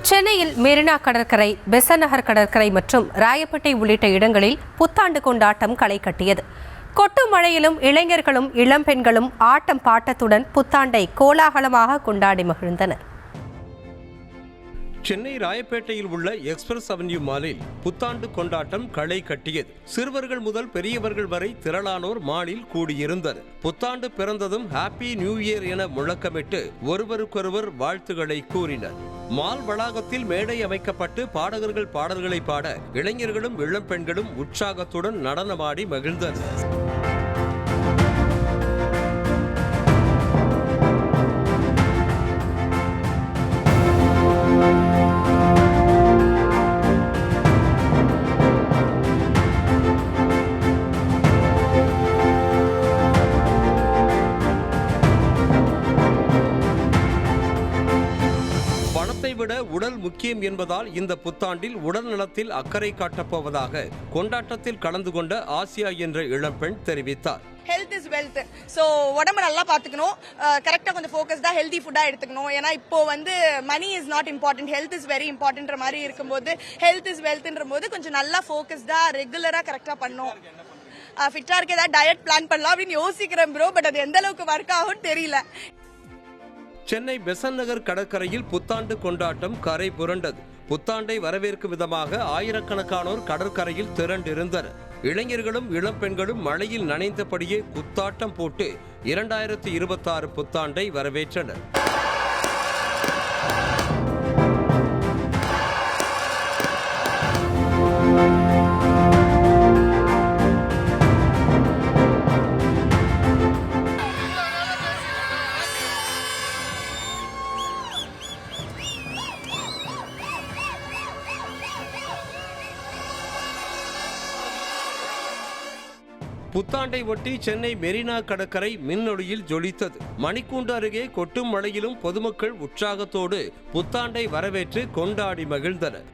சென்னையில் மெரினா கடற்கரை, பெசன்ட் நகர் கடற்கரை மற்றும் ராயப்பேட்டை உள்ளிட்ட இடங்களில் புத்தாண்டு கொண்டாட்டம் களை கட்டியது. கொட்டும் மழையிலும் இளைஞர்களும் இளம்பெண்களும் ஆட்டம் பாட்டத்துடன் புத்தாண்டை கோலாகலமாக கொண்டாடி மகிழ்ந்தனர். சென்னை ராயப்பேட்டையில் உள்ள எக்ஸ்பிரஸ் அவென்யூ மாலில் புத்தாண்டு கொண்டாட்டம் களை கட்டியது. சிறுவர்கள் முதல் பெரியவர்கள் வரை திரளானோர் மாலில் கூடியிருந்தனர். புத்தாண்டு பிறந்ததும் ஹாப்பி நியூ இயர் என முழக்கமிட்டு ஒருவருக்கொருவர் வாழ்த்துக்களை கூறினர். மால் வளாகத்தில் மேடை அமைக்கப்பட்டு பாடகர்கள் பாடல்களை பாட இளைஞர்களும் இளம்பெண்களும் உற்சாகத்துடன் நடனமாடி மகிழ்ந்தனர். பணத்தை விட உடல் முக்கியம் என்பதால் இந்த புத்தாண்டில் உடல் நலத்தில் அக்கறை காட்டப்போவதாக கொண்டாட்டத்தில் கலந்து கொண்ட ஆசியா என்ற இளம்பெண் தெரிவித்தார். Health is wealth. ஸோ உடம்பு நல்லா பார்த்துக்கணும், கரெக்டாக கொஞ்சம் ஃபோக்கஸ்டாக ஹெல்தி ஃபுட்டாக எடுத்துக்கணும். ஏன்னா இப்போ money is not important, health is very இம்பார்ட்டன்ற மாதிரி இருக்கும்போது ஹெல்த் இஸ் வெல்த்ன்ற போது கொஞ்சம் நல்லா ஃபோக்கஸ்டாக ரெகுலராக கரெக்டாக பண்ணணும். ஃபிட்டாக இருக்க ஏதாவது டயட் பிளான் பண்ணலாம் அப்படின்னு யோசிக்கிறேன் ப்ரோ. பட் அது எந்த அளவுக்கு ஒர்க் ஆகும்னு தெரியல. சென்னை பெசன்ட் நகர் கடற்கரையில் புத்தாண்டு கொண்டாட்டம் கரை புரண்டது. புத்தாண்டை வரவேற்கும் விதமாக ஆயிரக்கணக்கானோர் கடற்கரையில் திரண்டிருந்தனர். இளைஞர்களும் இளம்பெண்களும் மழையில் நனைந்தபடியே குத்தாட்டம் போட்டு 2026 புத்தாண்டை வரவேற்றனர். புத்தாண்டை ஒட்டி சென்னை மெரினா கடற்கரை மின்னொளியில் ஜொலித்தது. மணிக்கூண்டு அருகே கொட்டும் மழையிலும் பொதுமக்கள் உற்சாகத்தோடு புத்தாண்டை வரவேற்று கொண்டாடி மகிழ்ந்தனர்.